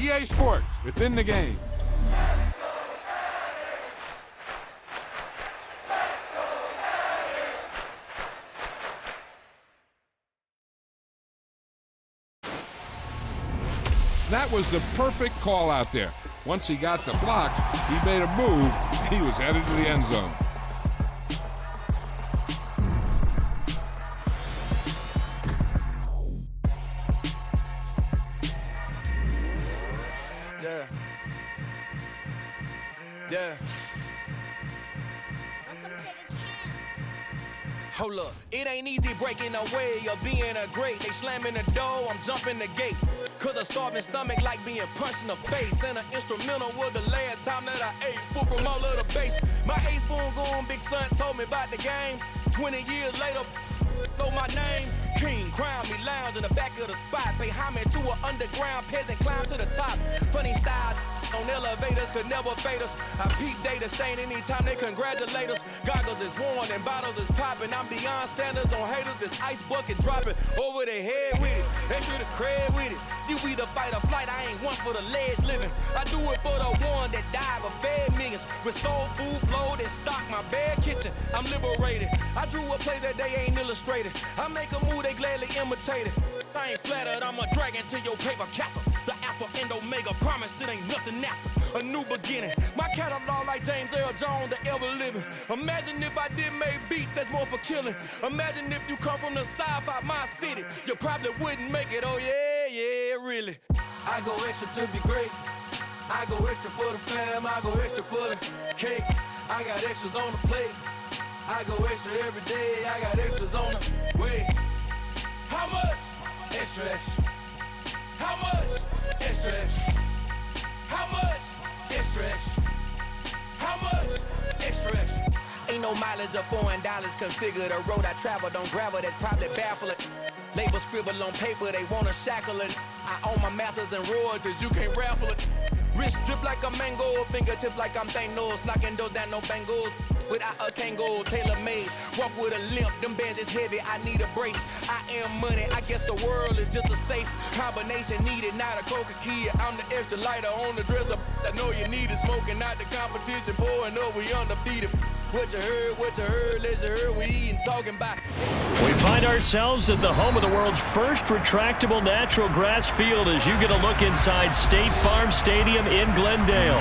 EA Sports, within the game. That was the perfect call out there. Once he got the block, he made a move. He was headed to the end zone. Yeah. Yeah. Hold up, it ain't easy breaking away or being a great. They slamming the door, I'm jumping the gate. Cause a starving stomach like being punched in the face. And an instrumental was the last time that I ate. Food from all of the base. My ace boom goon, big son told me about the game. 20 years later, know my name. King, crown me, lounge in the back of the spot. Pay homage to an underground peasant, climb to the top. Funny style on elevators could never fade us. I peep data stain anytime they congratulate us. Goggles is worn and bottles is popping. I'm Deion Sanders on haters, this ice bucket dropping over their head with it. Extra the cred with it. You either fight or flight, I ain't one for the ledge living. I do it for the one that died but fed millions. With soul food flowed and stock my bad kitchen. I'm liberated. I drew a play that they ain't illustrated. I make a move they gladly imitate it. I ain't flattered, I'm a dragon to your paper castle. The alpha and omega, promise it ain't nothing after. A new beginning. My catalog like James Earl Jones, the ever living. Imagine if I did make beats that's more for killing. Imagine if you come from the south out my city. You probably wouldn't make it, oh yeah, really. I go extra to be great. I go extra for the fam, I go extra for the cake. I got extras on the plate. I go extra every day, I got extras on the way. How much? Extra, extra. How much? Extra, extra. How much? Extra, extra. How much? Extra, extra. Ain't no mileage of $4 configure the road I travel. Don't gravel, that probably baffle it. Label scribble on paper, they wanna shackle it. I own my masters and royalties, you can't raffle it. Wrist drip like a mango, fingertips like I'm Thanos. Knocking those down, no bangles. Without a Kango, tailor-made. Walk with a limp, them bands is heavy, I need a brace. I am money, I guess the world is just a safe combination needed, not a coca-key. I'm the extra lighter on the dresser. I know you need it, smoking out the competition, pouring up, we undefeated. What you heard, let's hear we eating, talking about. We find ourselves at the home of the world's first retractable natural grass field as you get a look inside State Farm Stadium in Glendale.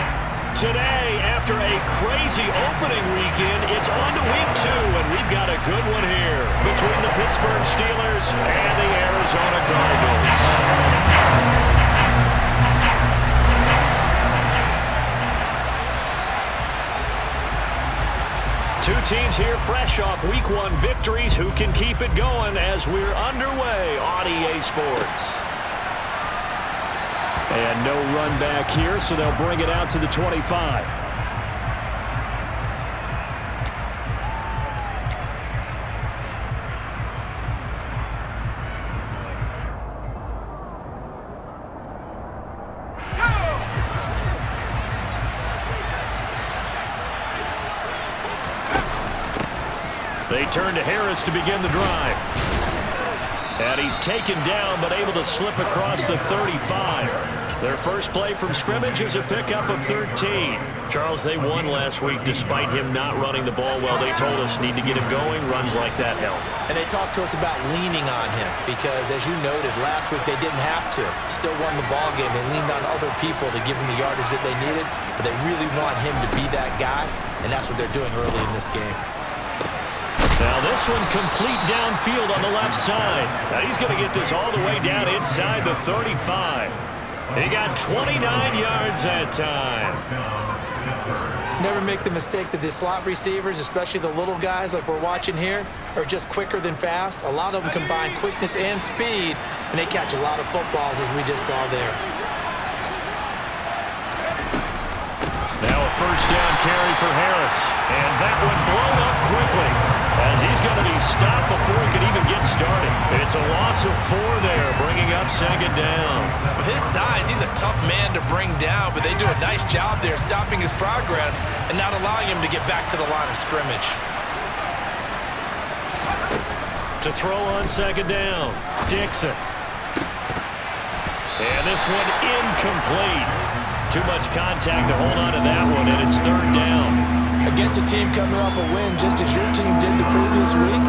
Today, after a crazy opening weekend, it's on to week 2, and we've got a good one here between the Pittsburgh Steelers and the Arizona Cardinals. Two teams here fresh off Week 1 victories who can keep it going as we're underway on EA Sports. And no run back here, so they'll bring it out to the 25. They turn to Harris to begin the drive. And he's taken down, but able to slip across the 35. Their first play from scrimmage is a pickup of 13. Charles, they won last week despite him not running the ball well. They told us need to get him going. Runs like that help. And they talked to us about leaning on him because, as you noted, last week they didn't have to. Still won the ball game. They leaned on other people to give them the yardage that they needed, but they really want him to be that guy, and that's what they're doing early in this game. Now this one complete downfield on the left side. Now he's going to get this all the way down inside the 35. He got 29 yards that time. Never make the mistake that the slot receivers, especially the little guys like we're watching here, are just quicker than fast. A lot of them combine quickness and speed, and they catch a lot of footballs as we just saw there. Now a first down carry for Harris. And that one blown up quickly as he's going to be stopped before he can even get started. It's a loss of 4 there, bringing up second down. With his size, he's a tough man to bring down, but they do a nice job there stopping his progress and not allowing him to get back to the line of scrimmage. To throw on second down, Dixon. And this one incomplete. Too much contact to hold on to that one, and it's third down. Against a team coming off a win, just as your team did the previous week,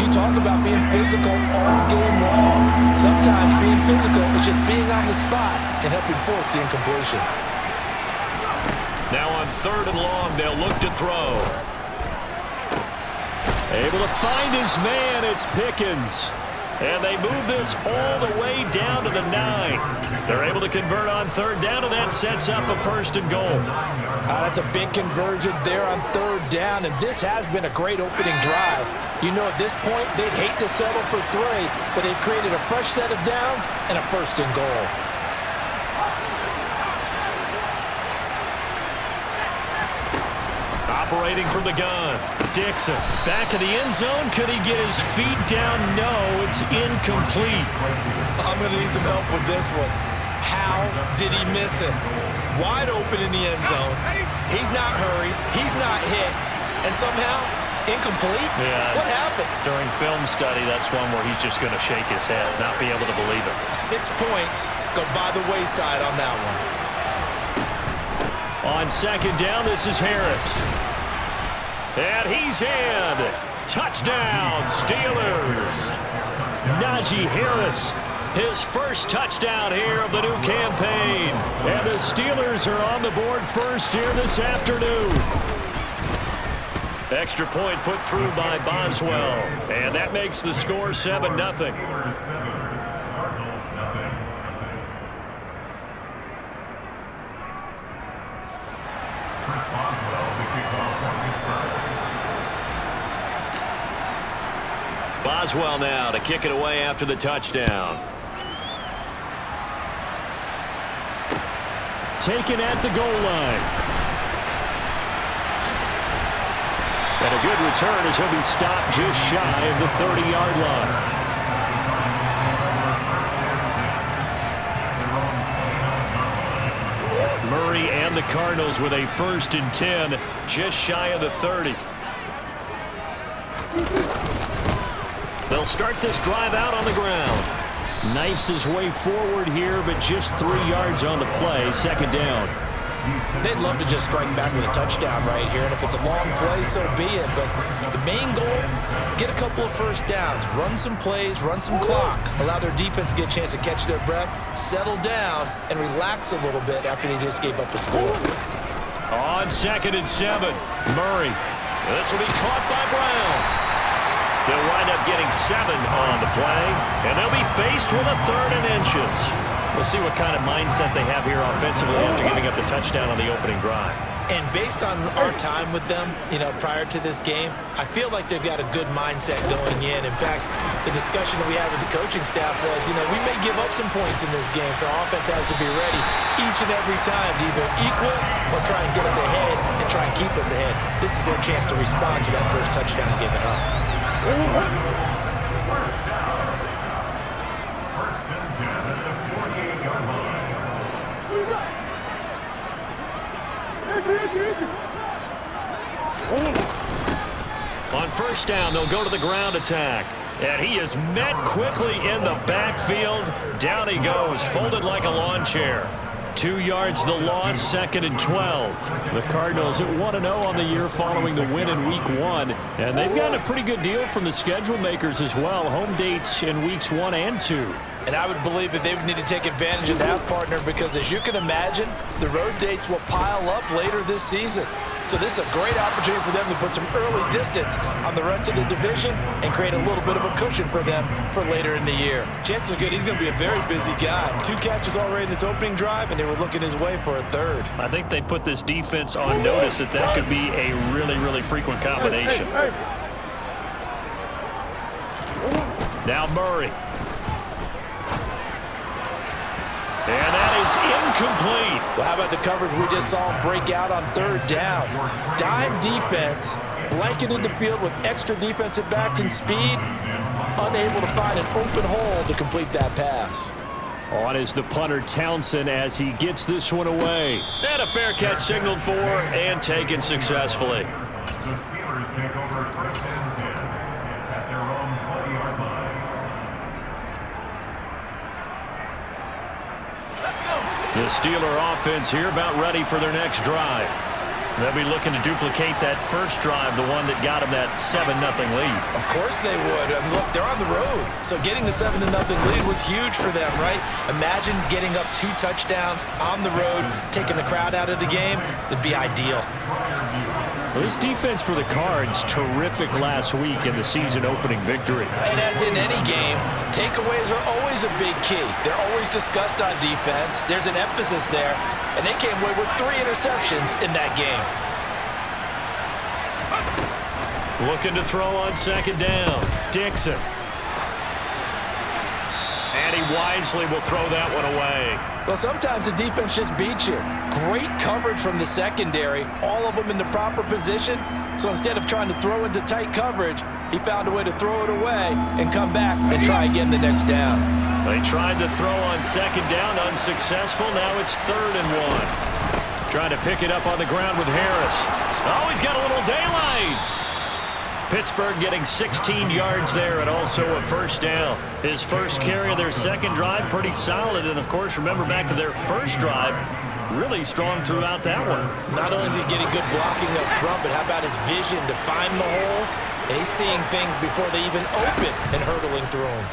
you talk about being physical all game long. Sometimes being physical is just being on the spot and helping force the incompletion. Now on third and long, they'll look to throw. Able to find his man, it's Pickens. And they move this all the way down to the 9. They're able to convert on third down, and that sets up a first and goal. That's a big conversion there on third down, and this has been a great opening drive. You know, at this point, they'd hate to settle for 3, but they've created a fresh set of downs and a first and goal. Operating from the gun, Dixon. Back of the end zone. Could he get his feet down? No, it's incomplete. I'm going to need some help with this one. How did he miss it? Wide open in the end zone. He's not hurried. He's not hit. And somehow, incomplete? Yeah. What happened? During film study, that's one where he's just going to shake his head, not be able to believe it. 6 points go by the wayside on that one. On second down, this is Harris. And he's in. Touchdown, Steelers. Najee Harris, his first touchdown here of the new campaign. And the Steelers are on the board first here this afternoon. Extra point put through by Boswell. And that makes the score 7-0. Boswell now to kick it away after the touchdown. Taken at the goal line. And a good return as he'll be stopped just shy of the 30-yard line. Murray and the Cardinals with a 1st and 10, just shy of the 30. They'll start this drive out on the ground. Knifes his way forward here, but just 3 yards on the play. Second down. They'd love to just strike back with a touchdown right here, and if it's a long play, so be it. But the main goal, get a couple of first downs, run some plays, run some clock, allow their defense to get a chance to catch their breath, settle down, and relax a little bit after they just gave up a score. On 2nd and 7, Murray. This will be caught by Brown. They'll wind up getting 7 on the play, and they'll be faced with a 3rd and inches. We'll see what kind of mindset they have here offensively after giving up the touchdown on the opening drive. And based on our time with them, you know, prior to this game, I feel like they've got a good mindset going in. In fact, the discussion that we had with the coaching staff was, you know, we may give up some points in this game, so our offense has to be ready each and every time to either equal or try and get us ahead and try and keep us ahead. This is their chance to respond to that first touchdown given up. On first down, they'll go to the ground attack. And he is met quickly in the backfield. Down he goes, folded like a lawn chair. 2 yards the loss, 2nd and 12. The Cardinals at 1-0 on the year following the win in Week 1. And they've gotten a pretty good deal from the schedule makers as well. Home dates in Weeks 1 and 2. And I would believe that they would need to take advantage of that, partner, because as you can imagine, the road dates will pile up later this season. So this is a great opportunity for them to put some early distance on the rest of the division and create a little bit of a cushion for them for later in the year. Chances are good he's going to be a very busy guy. 2 catches already in this opening drive, and they were looking his way for a 3rd. I think they put this defense on notice that that could be a really, really frequent combination. Now Murray. And that is incomplete. Well, how about the coverage we just saw him break out on 3rd down? Dime defense, blanketed the field with extra defensive backs and speed, unable to find an open hole to complete that pass. On is the punter Townsend as he gets this one away. And a fair catch signaled for and taken successfully. The Steelers take over 1st and 10 at their own 20-yard line. The Steeler offense here about ready for their next drive. They'll be looking to duplicate that first drive, the one that got them that 7-0 lead. Of course they would. I mean, look, they're on the road. So getting the 7-0 lead was huge for them, right? Imagine getting up 2 touchdowns on the road, taking the crowd out of the game. It'd be ideal. Well, this defense for the Cards, terrific last week in the season opening victory. And as in any game, takeaways are always a big key. They're always discussed on defense. There's an emphasis there. And they came away with 3 interceptions in that game. Looking to throw on second down. Dixon. And he wisely will throw that one away. Well, sometimes the defense just beats you. Great coverage from the secondary, all of them in the proper position. So instead of trying to throw into tight coverage, he found a way to throw it away and come back and try again the next down. They tried to throw on second down, unsuccessful. Now it's 3rd and 1. Trying to pick it up on the ground with Harris. Oh, he's got a little daylight. Pittsburgh getting 16 yards there and also a first down. His first carry of their second drive, pretty solid. And, of course, remember back to their first drive, really strong throughout that one. Not only is he getting good blocking up front, but how about his vision to find the holes? And he's seeing things before they even open and hurtling through them.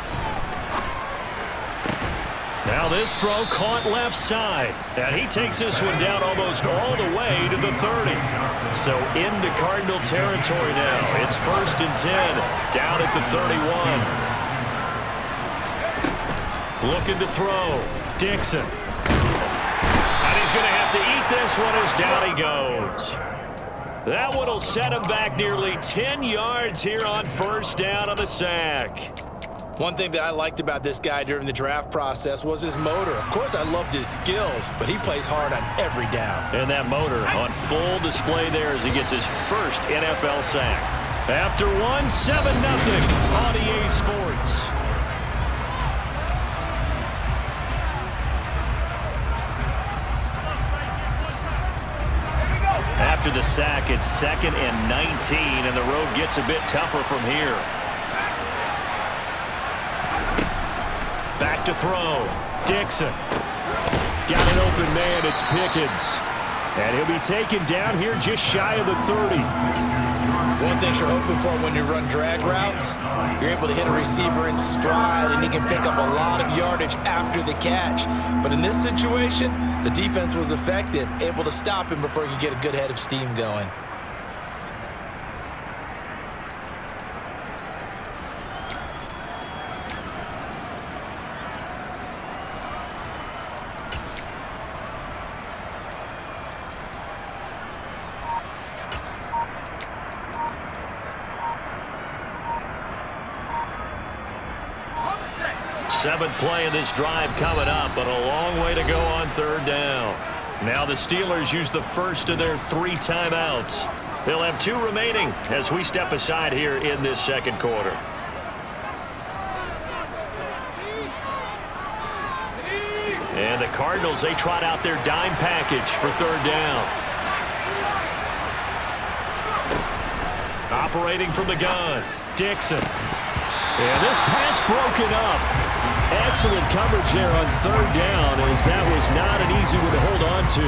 Now this throw caught left side. And he takes this one down almost all the way to the 30. So into Cardinal territory now. It's 1st and 10 down at the 31. Looking to throw. Dixon. And he's going to have to eat this one as down he goes. That one will set him back nearly 10 yards here on first down on the sack. One thing that I liked about this guy during the draft process was his motor. Of course, I loved his skills, but he plays hard on every down. And that motor on full display there as he gets his first NFL sack. After 1, 7-0 on EA Sports. After the sack, it's 2nd and 19, and the road gets a bit tougher from here. Back to throw. Dixon. Got an open man. It's Pickens. And he'll be taken down here just shy of the 30. One thing you're hoping for when you run drag routes, you're able to hit a receiver in stride, and he can pick up a lot of yardage after the catch. But in this situation, the defense was effective, able to stop him before he could get a good head of steam going. Seventh play of this drive coming up, but a long way to go on 3rd down. Now the Steelers use the first of their 3 timeouts. They'll have 2 remaining as we step aside here in this second quarter. And the Cardinals, they trot out their dime package for 3rd down. Operating from the gun, Dixon. And this pass broken up. Excellent coverage there on 3rd down, as that was not an easy one to hold on to.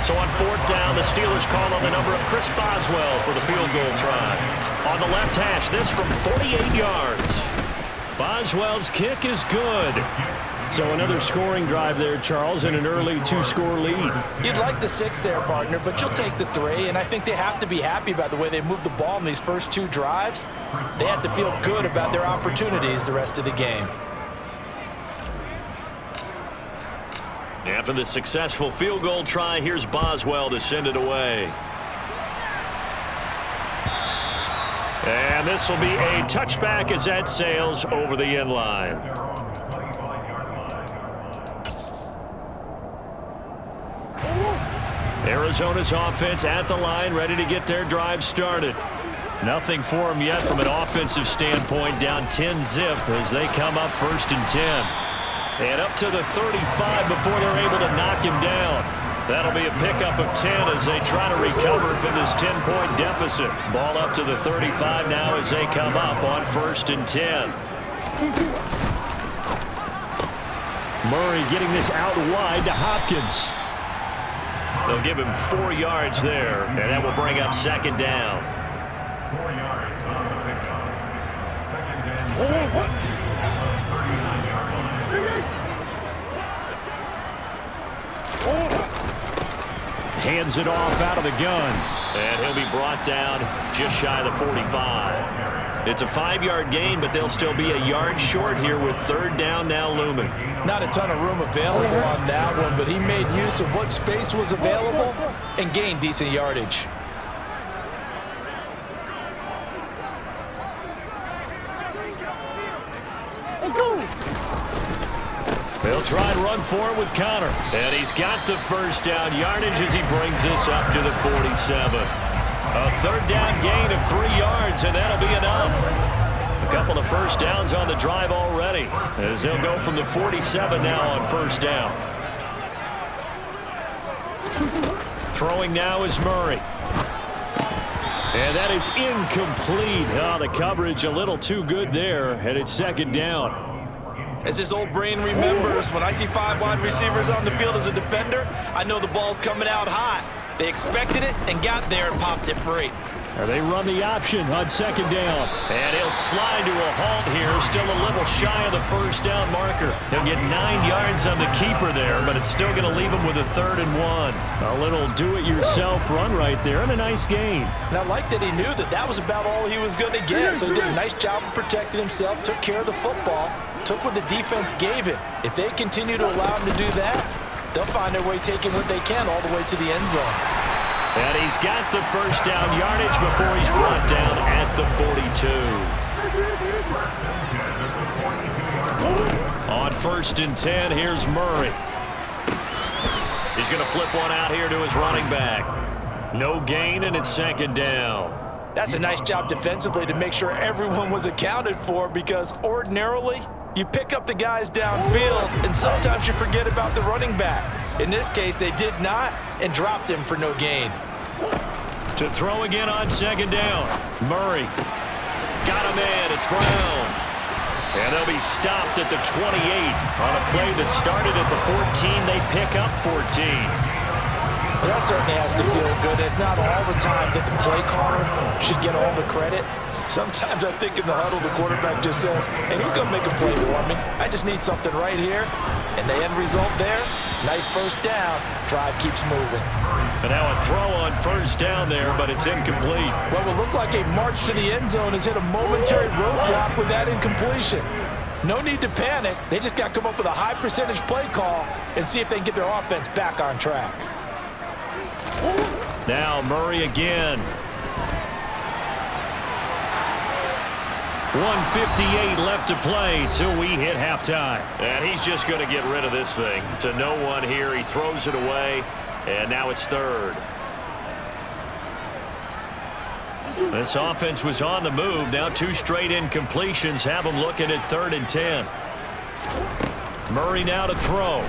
So on 4th down, the Steelers call on the number of Chris Boswell for the field goal try. On the left hash, this from 48 yards. Boswell's kick is good. So another scoring drive there, Charles, and an early 2-score lead. You'd like the 6 there, partner, but you'll take the 3, and I think they have to be happy about the way they moved the ball in these first 2 drives. They have to feel good about their opportunities the rest of the game. After the successful field goal try, here's Boswell to send it away. And this will be a touchback as that sails over the end line. Arizona's offense at the line, ready to get their drive started. Nothing for them yet from an offensive standpoint, down 10-zip as they come up 1st and 10. And up to the 35 before they're able to knock him down. That'll be a pickup of 10 as they try to recover from this 10-point deficit. Ball up to the 35 now as they come up on 1st and 10. Murray getting this out wide to Hopkins. They'll give him 4 yards there, and that will bring up second down. 4 yards on the pickup. Second and 7 at the 39-yard line. Hands it off out of the gun. And he'll be brought down just shy of the 45. It's a 5-yard gain, but they'll still be a yard short here with third down now looming. Not a ton of room available on that one, but he made use of what space was available and gained decent yardage. They'll try and run for it with Connor. And he's got the first down yardage as he brings this up to the 47. A third down gain of 3 yards, and that'll be enough. A couple of first downs on the drive already, as they'll go from the 47 now on first down. Throwing now is Murray. And that is incomplete. Oh, the coverage a little too good there, and it's second down. As his old brain remembers, when I see 5 wide receivers on the field as a defender, I know the ball's coming out hot. They expected it and got there and popped it free. They run the option on second down. And he'll slide to a halt here, still a little shy of the first down marker. He'll get 9 yards on the keeper there, but it's still going to leave him with a 3rd and 1. A little do-it-yourself run right there, and a nice gain. And I like that he knew that that was about all he was going to get, so he did a nice job of protecting himself, took care of the football, took what the defense gave him. If they continue to allow him to do that, they'll find their way taking what they can all the way to the end zone. And he's got the first down yardage before he's brought down at the 42. On 1st and 10, here's Murray. He's going to flip one out here to his running back. No gain, and it's second down. That's a nice job defensively to make sure everyone was accounted for, because ordinarily you pick up the guys downfield and sometimes you forget about the running back. In this case, they did not and dropped him for no gain. To throw again on second down. Murray. Got him in. It's Brown. And they'll be stopped at the 28 on a play that started at the 14. They pick up 14. Well, that certainly has to feel good. It's not all the time that the play caller should get all the credit. Sometimes I think in the huddle, the quarterback just says, hey, who's going to make a play for me? I just need something right here. And the end result there, nice first down. Drive keeps moving. And now a throw on first down there, but it's incomplete. What will look like a march to the end zone has hit a momentary roadblock with that incompletion. No need to panic. They just got to come up with a high percentage play call and see if they can get their offense back on track. Now Murray again. 1:58 left to play till we hit halftime. And he's just going to get rid of this thing. To no one here. He throws it away, and now it's third. This offense was on the move. Now 2 straight incompletions have them looking at 3rd and 10. Murray now to throw.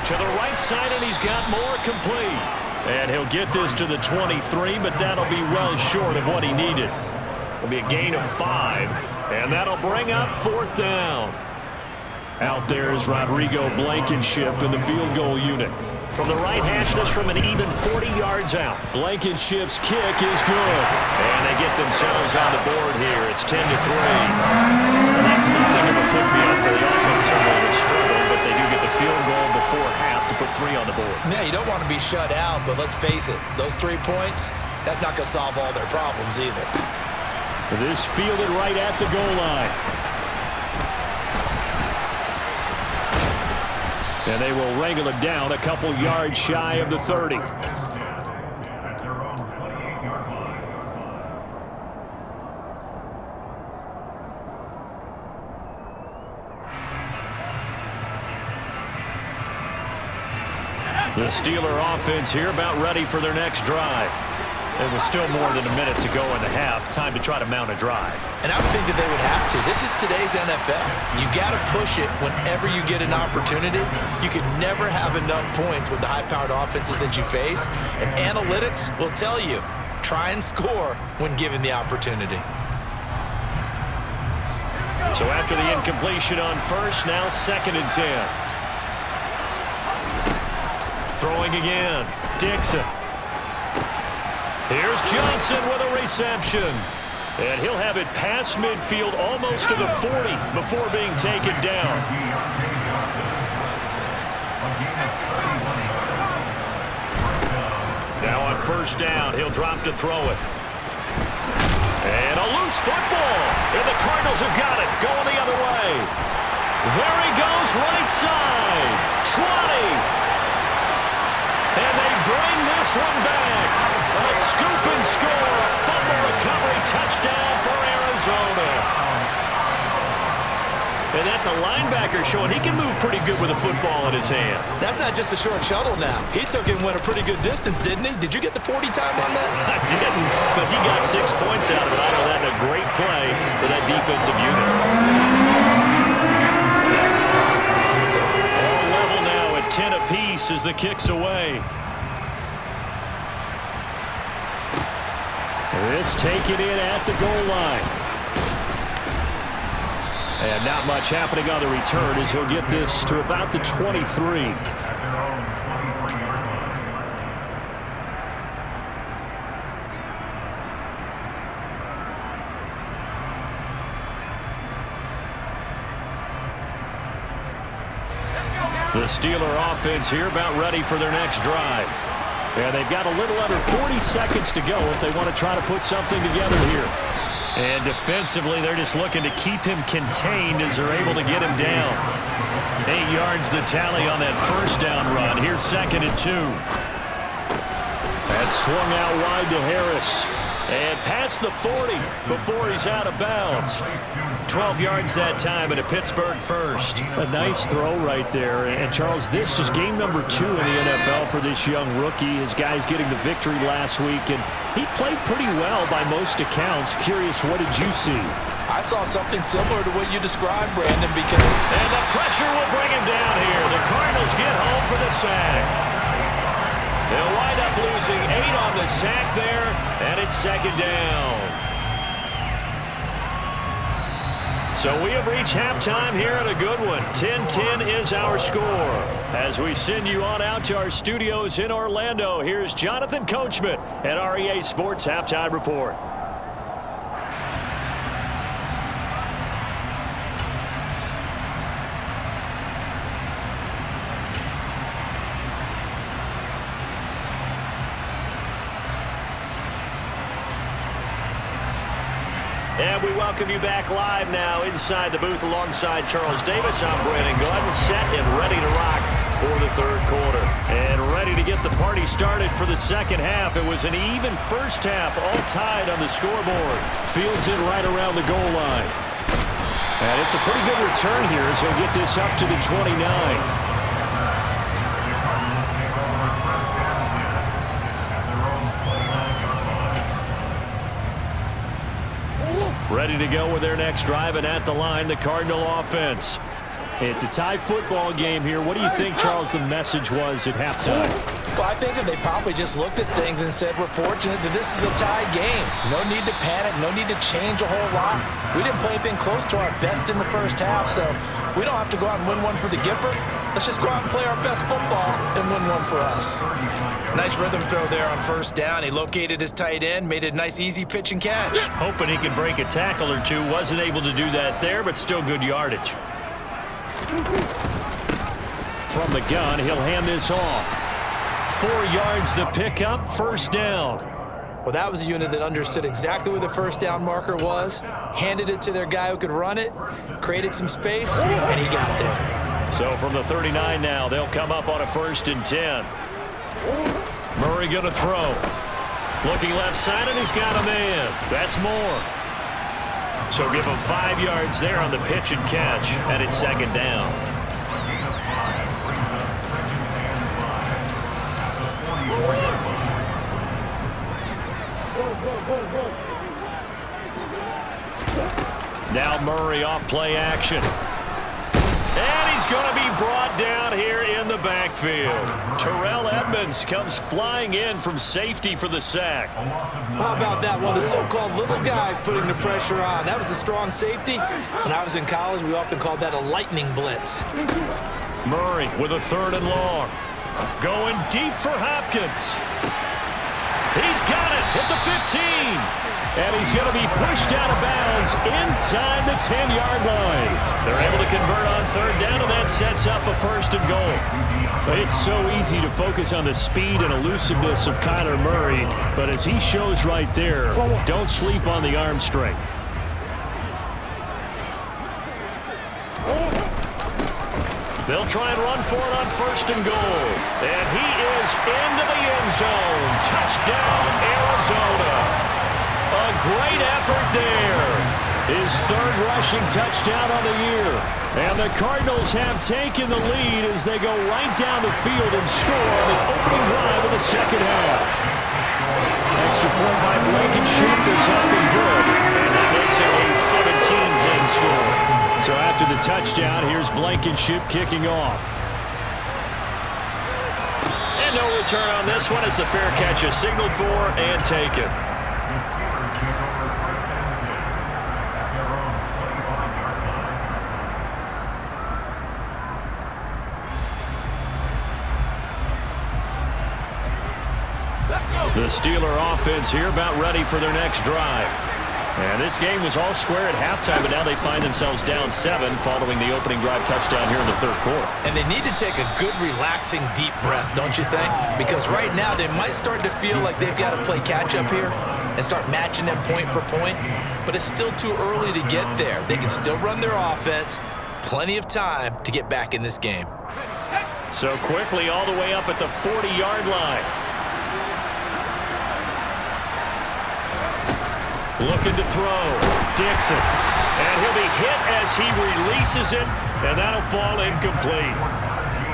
To the right side, and he's got more complete. And he'll get this to the 23, but that'll be well short of what he needed. It'll be a gain of 5, and that'll bring up 4th down. Out there is Rodrigo Blankenship in the field goal unit. From the right hash, this from an even 40 yards out. Blankenship's kick is good. And they get themselves on the board here. It's 10-3. And that's something of a pick-me-up where the offense certainly has struggled, but they do get the field goal before half to put 3 on the board. Yeah, you don't want to be shut out, but let's face it, those 3 points, that's not going to solve all their problems either. This fielded right at the goal line. And they will wrangle it down a couple yards shy of the 30. At their own 28-yard line. The Steeler offense here about ready for their next drive. It was still more than a minute to go in the half. Time to try to mount a drive. And I would think that they would have to. This is today's NFL. You got to push it whenever you get an opportunity. You can never have enough points with the high-powered offenses that you face. And analytics will tell you, try and score when given the opportunity. So after the incompletion on first, now 2nd and 10. Throwing again. Dixon. Here's Johnson with a reception. And he'll have it past midfield almost to the 40 before being taken down. Now on first down, he'll drop to throw it. And a loose football. And the Cardinals have got it. Going the other way. There he goes, right side. 20. And they bring this one back. A scoop and score. A fumble recovery touchdown for Arizona. And that's a linebacker showing he can move pretty good with a football in his hand. That's not just a short shuttle now. He took it and went a pretty good distance, didn't he? Did you get the 40 time on that? I didn't, but he got 6 points out of it. I know that in a great play for that defensive unit. All level now at 10 apiece as the kick's away. This taken in at the goal line. And not much happening on the return as he'll get this to about the 23. The Steeler offense here about ready for their next drive. And they've got a little under 40 seconds to go if they want to try to put something together here. And defensively, they're just looking to keep him contained as they're able to get him down. 8 yards the tally on that first down run. Here's 2nd and 2. That swung out wide to Harris. And past the 40 before he's out of bounds. 12 yards that time and a Pittsburgh first. A nice throw right there. And Charles, this is game number 2 in the NFL for this young rookie. His guys getting the victory last week, and he played pretty well by most accounts. Curious, what did you see? I saw something similar to what you described, Brandon, because... And the pressure will bring him down here. The Cardinals get home for the sack. They'll wind up losing 8 on the sack there, and it's 2nd down. So we have reached halftime here at a good one. 10-10 is our score. As we send you on out to our studios in Orlando, here's Jonathan Coachman at REA Sports Halftime Report. And we welcome you back live now inside the booth alongside Charles Davis. I'm Brandon Gordon, set and ready to rock for the 3rd quarter. And ready to get the party started for the 2nd half. It was an even first half, all tied on the scoreboard. Fields in right around the goal line. And it's a pretty good return here as he'll get this up to the 29. Ready to go with their next drive, and at the line, the Cardinal offense. It's a tie football game here. What do you think, Charles, the message was at halftime? Well, I think that they probably just looked at things and said, we're fortunate that this is a tie game. No need to panic, no need to change a whole lot. We didn't play anything close to our best in the first half, so we don't have to go out and win one for the Gipper. Let's just go out and play our best football and win one for us. Nice rhythm throw there on first down. He located his tight end, made it a nice, easy pitch and catch. Hoping he could break a tackle or two. Wasn't able to do that there, but still good yardage. From the gun, he'll hand this off. 4 yards the pickup, first down. Well, that was a unit that understood exactly where the first down marker was, handed it to their guy who could run it, created some space, and he got there. So from the 39 now, they'll come up on a 1st and 10. Murray going to throw. Looking left side, and he's got a man. That's more. So give him 5 yards there on the pitch and catch, and it's 2nd down. Now Murray off play action. And he's going to be brought down here in the the backfield. Terrell Edmonds comes flying in from safety for the sack. How about that? One of the so-called little guys putting the pressure on. That was a strong safety. When I was in college, we often called that a lightning blitz. Murray with a 3rd and long. Going deep for Hopkins. He's got it at the 15. And he's going to be pushed out of bounds inside the 10-yard line. They're able to convert on 3rd down, and that sets up a 1st and goal. It's so easy to focus on the speed and elusiveness of Kyler Murray, but as he shows right there, don't sleep on the arm strength. They'll try and run for it on 1st and goal. And he is into the end zone. Touchdown, Arizona. A great effort there. His 3rd rushing touchdown on the year. And the Cardinals have taken the lead as they go right down the field and score on the opening drive of the 2nd half. Extra point by Blankenship is up and good. And that makes it a 17-10 score. So after the touchdown, here's Blankenship kicking off. And no return on this one as the fair catch is signaled for and taken. The Steeler offense here about ready for their next drive. And this game was all square at halftime, but now they find themselves down 7 following the opening drive touchdown here in the 3rd quarter. And they need to take a good, relaxing, deep breath, don't you think? Because right now they might start to feel like they've got to play catch-up here and start matching them point for point. But it's still too early to get there. They can still run their offense. Plenty of time to get back in this game. So quickly all the way up at the 40-yard line. Looking to throw. Dixon. And he'll be hit as he releases it, and that'll fall incomplete.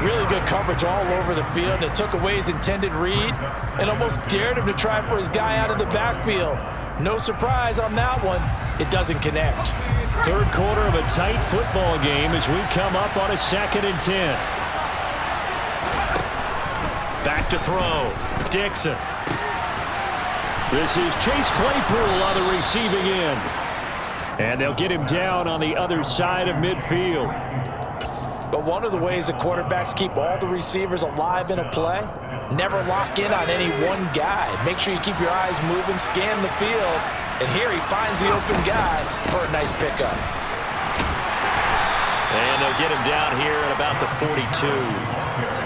Really good coverage all over the field. It took away his intended read and almost dared him to try for his guy out of the backfield. No surprise on that one. It doesn't connect. 3rd quarter of a tight football game as we come up on a 2nd and 10. Back to throw. Dixon. This is Chase Claypool on the receiving end. And they'll get him down on the other side of midfield. But one of the ways the quarterbacks keep all the receivers alive in a play, never lock in on any one guy. Make sure you keep your eyes moving, scan the field, and here he finds the open guy for a nice pickup. And they'll get him down here at about the 42.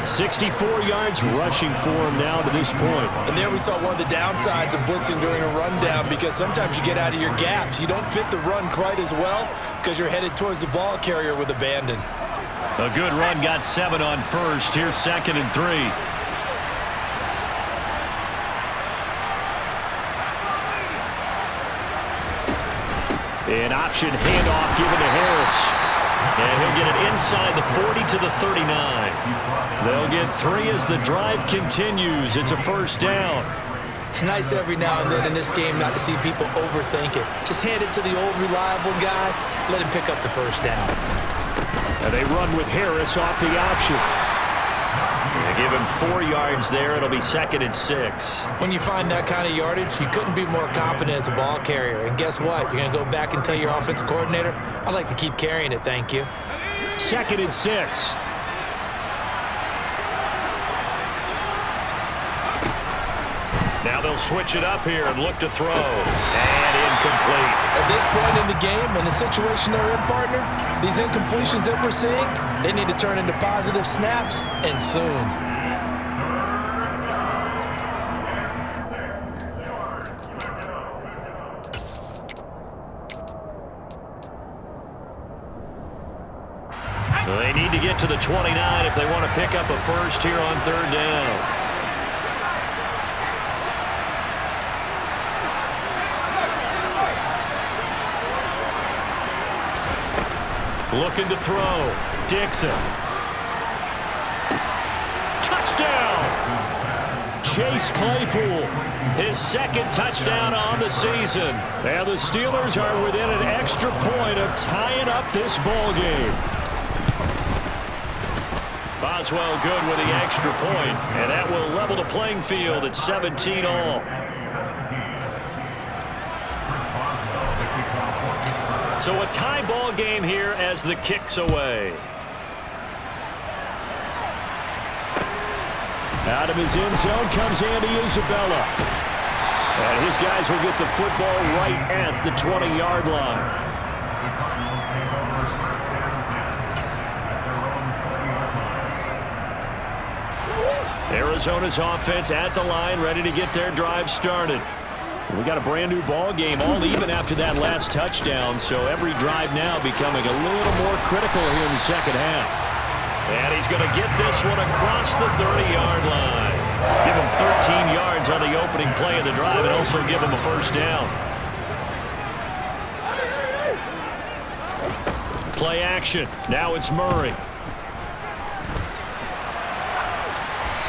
64 yards rushing for him now to this point. And there we saw one of the downsides of blitzing during a rundown, because sometimes you get out of your gaps. You don't fit the run quite as well because you're headed towards the ball carrier with abandon. A good run got 7 on 1st. Here's 2nd and 3. An option handoff given to Harris. And he'll get it inside the 40 to the 39. They'll get 3 as the drive continues. It's a 1st down. It's nice every now and then in this game not to see people overthink it. Just hand it to the old reliable guy. Let him pick up the 1st down. And they run with Harris off the option. They give him 4 yards there. It'll be 2nd and 6. When you find that kind of yardage, you couldn't be more confident as a ball carrier. And guess what? You're going to go back and tell your offensive coordinator, I'd like to keep carrying it, thank you. 2nd and 6. Now they'll switch it up here and look to throw. And incomplete. At this point in the game, in the situation they're in, partner, these incompletions that we're seeing, they need to turn into positive snaps, and soon. They need to get to the 29 if they want to pick up a 1st here on 3rd down. Looking to throw. Dixon. Touchdown! Chase Claypool. His 2nd touchdown on the season. And the Steelers are within an extra point of tying up this ball game. Boswell good with the extra point, and that will level the playing field at 17 all. So a tie ball game here as the kick's away. Out of his end zone comes Andy Isabella. And his guys will get the football right at the 20-yard line. Arizona's offense at the line, ready to get their drive started. We got a brand new ball game, all even after that last touchdown, so every drive now becoming a little more critical here in the second half. And he's going to get this one across the 30-yard line. Give him 13 yards on the opening play of the drive and also give him a first down. Play action. Now it's Murray.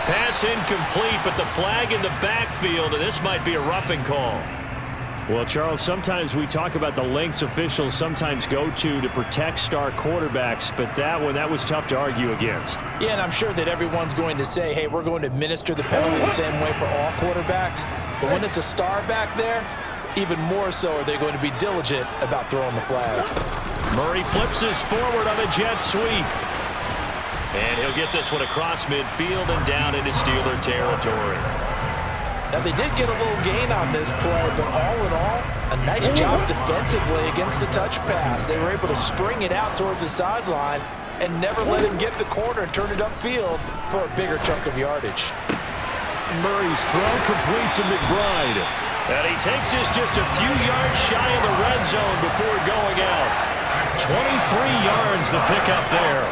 Pass incomplete, but the flag in the backfield, and this might be a roughing call. Well, Charles, sometimes we talk about the lengths officials sometimes go to protect star quarterbacks, but that was tough to argue against. Yeah, and I'm sure that everyone's going to say, hey, we're going to administer the penalty the same way for all quarterbacks. But when it's a star back there, even more so are they going to be diligent about throwing the flag. Murray flips his forward on a jet sweep. And he'll get this one across midfield and down into Steeler territory. Now, they did get a little gain on this play, but all in all, a nice job defensively against the touch pass. They were able to string it out towards the sideline and never let him get the corner and turn it upfield for a bigger chunk of yardage. Murray's throw complete to McBride. And he takes this just a few yards shy of the red zone before going out. 23 yards the pickup there.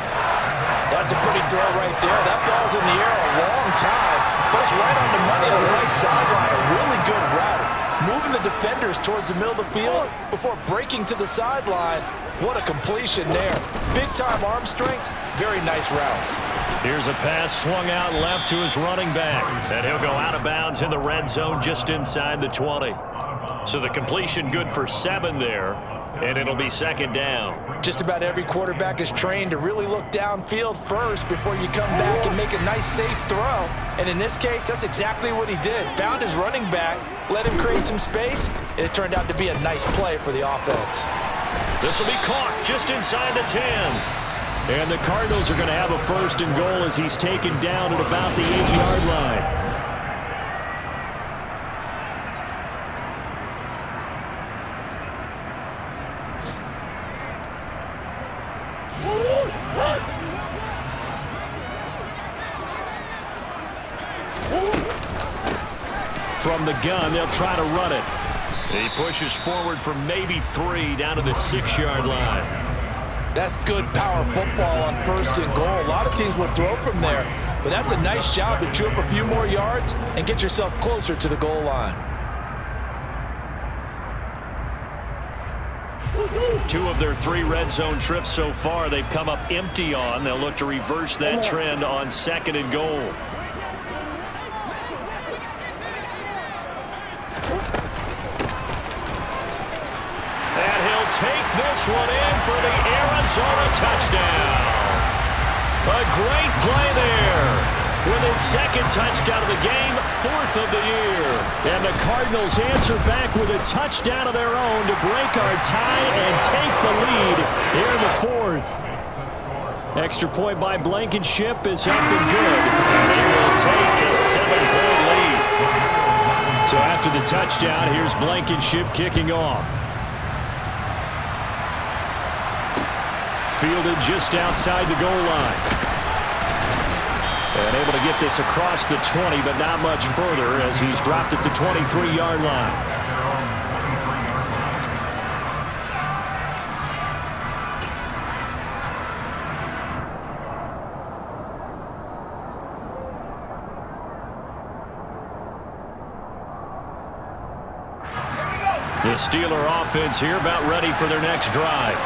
That's a pretty throw right there. That ball's in the air a long time, but it's right on the money on the right sideline. A really good route. Moving the defenders towards the middle of the field before breaking to the sideline. What a completion there. Big-time arm strength. Very nice route. Here's a pass swung out left to his running back. And he'll go out of bounds in the red zone just inside the 20. So the completion good for 7 there. And it'll be second down. Just about every quarterback is trained to really look downfield first before you come back and make a nice, safe throw. And in this case, that's exactly what he did. Found his running back, let him create some space, and it turned out to be a nice play for the offense. This will be caught just inside the 10. And the Cardinals are going to have a first and goal as he's taken down at about the 8-yard line. From the gun, they'll try to run it. He pushes forward for maybe 3 down to the 6-yard line. That's good power football on first and goal. A lot of teams will throw from there, but that's a nice job to chew up a few more yards and get yourself closer to the goal line. 2 of their 3 red zone trips so far they've come up empty on. They'll look to reverse that trend on second and goal. Take this one in for the Arizona touchdown. A great play there. With his second touchdown of the game, 4th of the year. And the Cardinals answer back with a touchdown of their own to break our tie and take the lead here in the 4th. Extra point by Blankenship is up and good. And they will take a 7-point lead. So after the touchdown, here's Blankenship kicking off. Fielded just outside the goal line. And able to get this across the 20, but not much further as he's dropped at the 23-yard line. The Steeler offense here about ready for their next drive.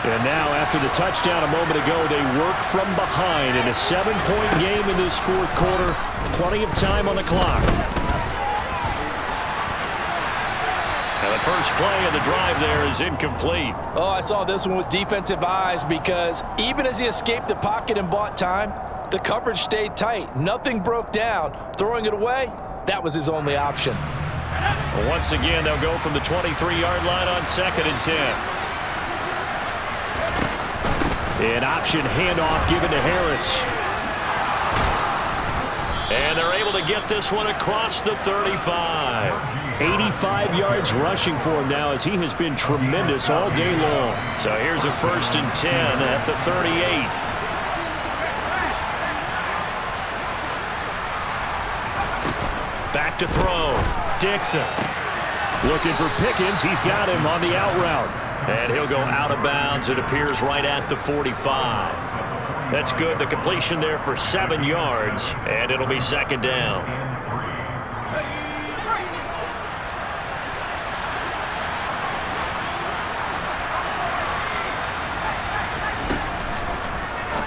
And now, after the touchdown a moment ago, they work from behind in a 7-point game in this 4th quarter. Plenty of time on the clock. And the first play of the drive there is incomplete. Oh, I saw this one with defensive eyes because even as he escaped the pocket and bought time, The coverage stayed tight. Nothing broke down. Throwing it away, that was his only option. Well, once again, they'll go from the 23-yard line on 2nd and 10. An option handoff given to Harris. And they're able to get this one across the 35. 85 yards rushing for him now as he has been tremendous all day long. So here's a 1st and 10 at the 38. Back to throw. Dixon. Looking for Pickens. He's got him on the out route. And he'll go out of bounds. It appears right at the 45. That's good. The completion there for 7 yards. And it'll be 2nd down.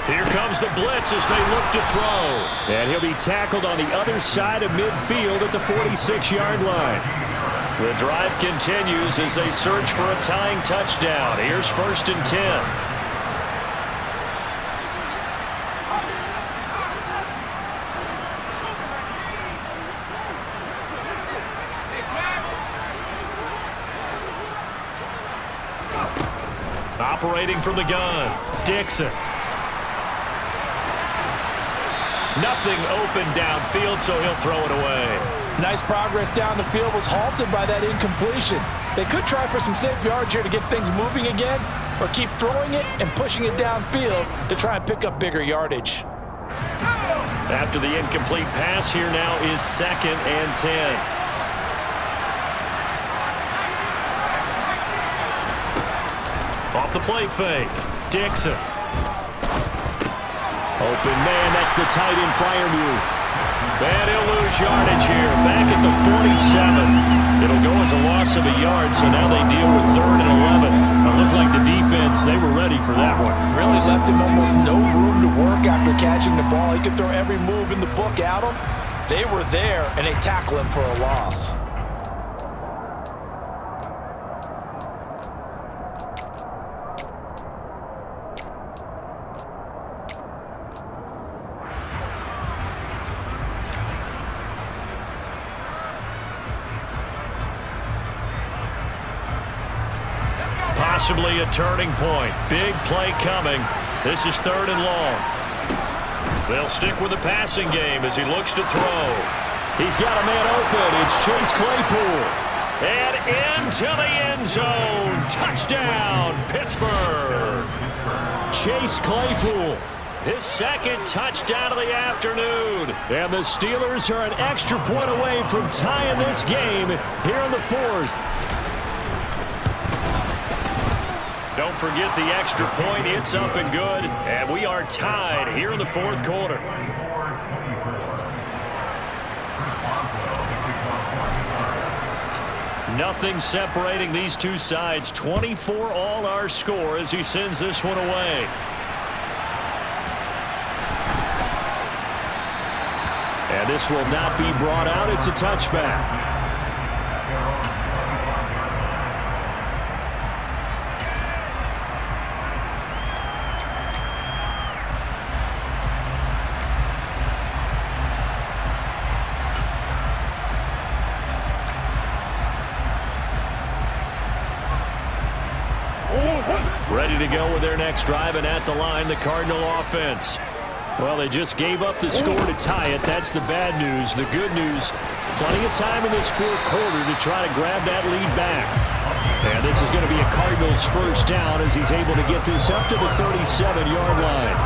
Here comes the blitz as they look to throw. And he'll be tackled on the other side of midfield at the 46-yard line. The drive continues as they search for a tying touchdown. Here's 1st and 10. Operating from the gun, Dixon. Nothing open downfield, so he'll throw it away. Nice progress down the field was halted by that incompletion. They could try for some safe yards here to get things moving again, or keep throwing it and pushing it downfield to try and pick up bigger yardage. After the incomplete pass, here now is 2nd and 10. Off the play fake, Dixon. Open man, that's the tight end Freiermuth. And he'll lose yardage here, back at the 47. It'll go as a loss of a yard, so now they deal with 3rd and 11. It looked like the defense, they were ready for that one. Really left him almost no room to work after catching the ball. He could throw every move in the book at him. They were there, and they tackle him for a loss. Possibly a turning point. Big play coming. This is 3rd and long. They'll stick with the passing game as he looks to throw. He's got a man open. It's Chase Claypool. And into the end zone. Touchdown, Pittsburgh. Chase Claypool. His 2nd touchdown of the afternoon. And the Steelers are an extra point away from tying this game here in the 4th. Don't forget the extra point. It's up and good. And we are tied here in the 4th quarter. Nothing separating these two sides. 24 all our score as he sends this one away. And this will not be brought out. It's a touchback. Ready to go with their next drive, and at the line, the Cardinal offense. Well, they just gave up the score to tie it. That's the bad news. The good news, plenty of time in this 4th quarter to try to grab that lead back. And this is going to be a Cardinals 1st down as he's able to get this up to the 37-yard line.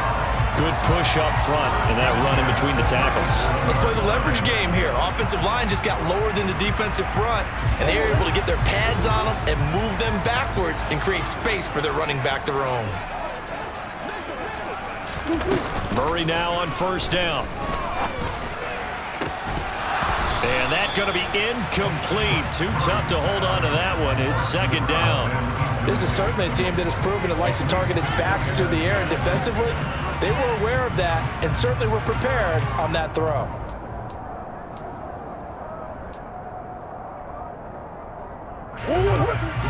Good push up front and that run in between the tackles. Let's play the leverage game here. Offensive line just got lower than the defensive front, and they were able to get their pads on them and move them backwards and create space for their running back to roam. Murray now on 1st down. And that's going to be incomplete. Too tough to hold on to that one. It's 2nd down. This is certainly a team that has proven it likes to target its backs through the air, and defensively, they were aware of that and certainly were prepared on that throw.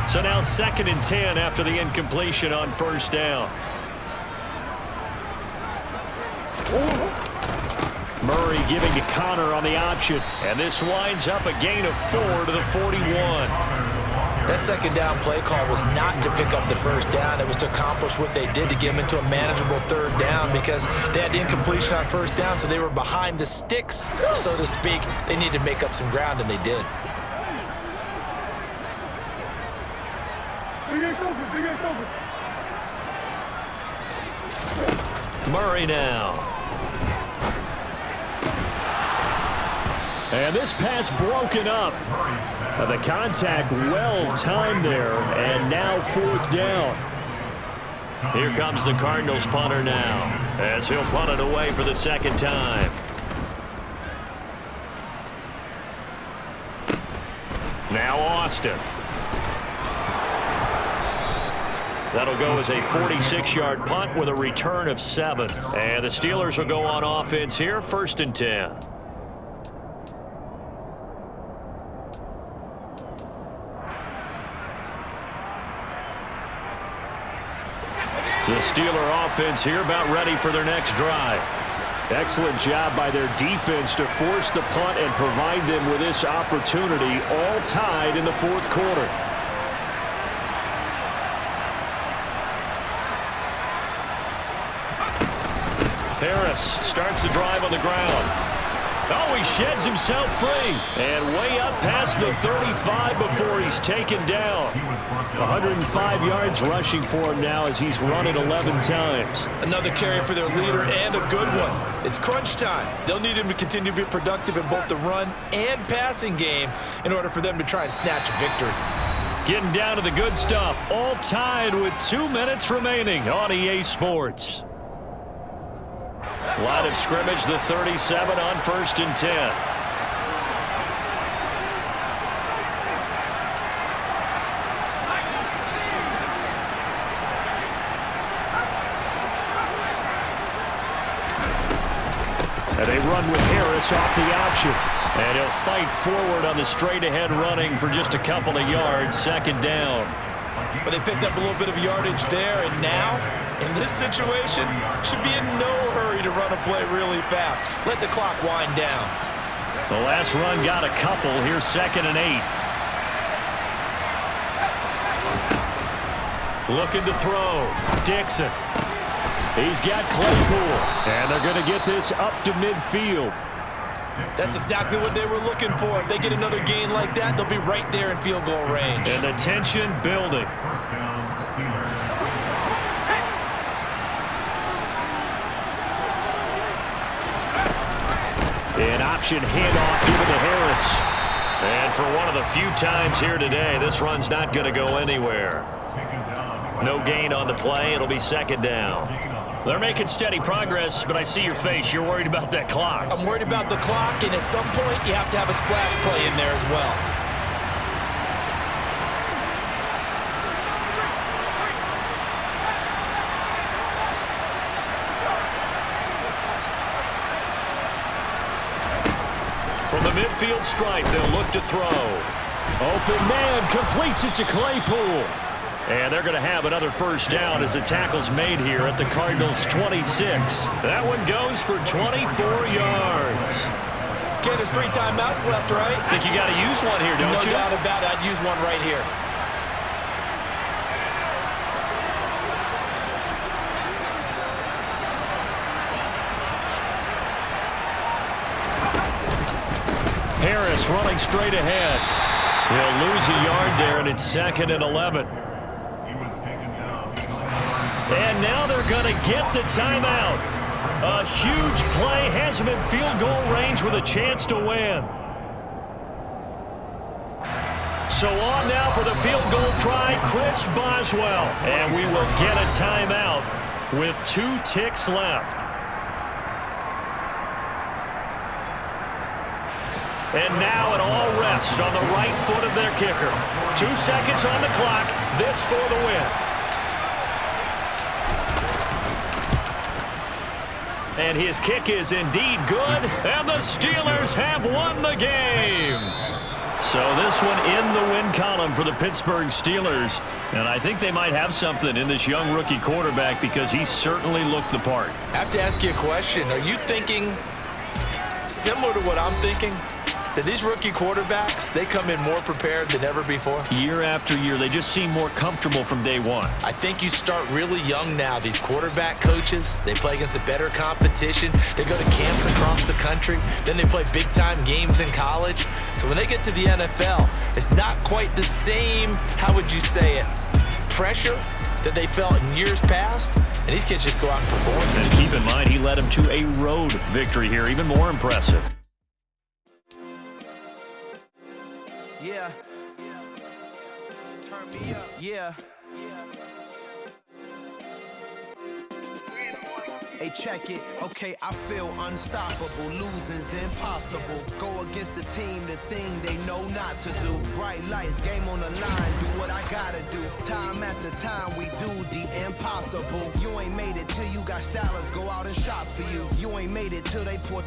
So now 2nd and 10 after the incompletion on 1st down. Murray giving to Connor on the option. And this winds up a gain of 4 to the 41. That second down play call was not to pick up the first down. It was to accomplish what they did to get them into a manageable third down because they had the incompletion on first down, so they were behind the sticks, so to speak. They needed to make up some ground, and they did. Murray now. And this pass broken up. The contact well timed there, and now 4th down. Here comes the Cardinals punter now, as he'll punt it away for the second time. Now Austin. That'll go as a 46-yard punt with a return of 7. And the Steelers will go on offense here, 1st and 10. The Steeler offense here about ready for their next drive. Excellent job by their defense to force the punt and provide them with this opportunity, all tied in the 4th quarter. Harris starts the drive on the ground. Oh, he sheds himself free. And way up past the 35 before he's taken down. 105 yards rushing for him now as he's run it 11 times. Another carry for their leader and a good one. It's crunch time. They'll need him to continue to be productive in both the run and passing game in order for them to try and snatch a victory. Getting down to the good stuff. All tied with 2 minutes remaining on EA Sports. Line of scrimmage, the 37 on 1st and 10. And they run with Harris off the option. And he'll fight forward on the straight-ahead running for just a couple of yards, 2nd down. But they picked up a little bit of yardage there, and now, in this situation, should be in no hurry to run a play really fast. Let the clock wind down. The last run got a couple. Here's 2nd and 8. Looking to throw. Dixon. He's got Claypool. And they're going to get this up to midfield. That's exactly what they were looking for. If they get another gain like that, they'll be right there in field goal range. And the tension building. First down, Steelers. An option handoff given to Harris. And for one of the few times here today, this run's not going to go anywhere. No gain on the play. It'll be 2nd down. They're making steady progress, but I see your face. You're worried about that clock. I'm worried about the clock, and at some point, you have to have a splash play in there as well. From the midfield stripe, they'll look to throw. Open man completes it to Claypool. And they're going to have another 1st down as the tackle's made here at the Cardinals' 26. That one goes for 24 yards. Ken, there's 3 timeouts left, right? Think you got to use one here, don't you? No doubt about it. I'd use one right here. Harris running straight ahead. He'll lose a yard there, and it's 2nd and 11. And now they're going to get the timeout. A huge play has him in field goal range with a chance to win. So on now for the field goal try, Chris Boswell. And we will get a timeout with 2 ticks left. And now it all rests on the right foot of their kicker. 2 seconds on the clock. This for the win. And his kick is indeed good, and the Steelers have won the game. So this one in the win column for the Pittsburgh Steelers. And I think they might have something in this young rookie quarterback because he certainly looked the part. I have to ask you a question. Are you thinking similar to what I'm thinking? That these rookie quarterbacks, they come in more prepared than ever before? Year after year, they just seem more comfortable from day one. I think you start really young now. These quarterback coaches, they play against a better competition. They go to camps across the country. Then they play big-time games in college. So when they get to the NFL, it's not quite the same, how would you say it, pressure that they felt in years past. And these kids just go out and perform. And keep in mind, he led them to a road victory here, even more impressive. Yeah. Turn me up. Yeah. Hey, check it. Okay, I feel unstoppable. Losing's impossible. Go against the team, the thing they know not to do. Bright lights, game on the line. Do what I gotta do. Time after time, we do the impossible. You ain't made it till you got stylists go out and shop for you. You ain't made it till they put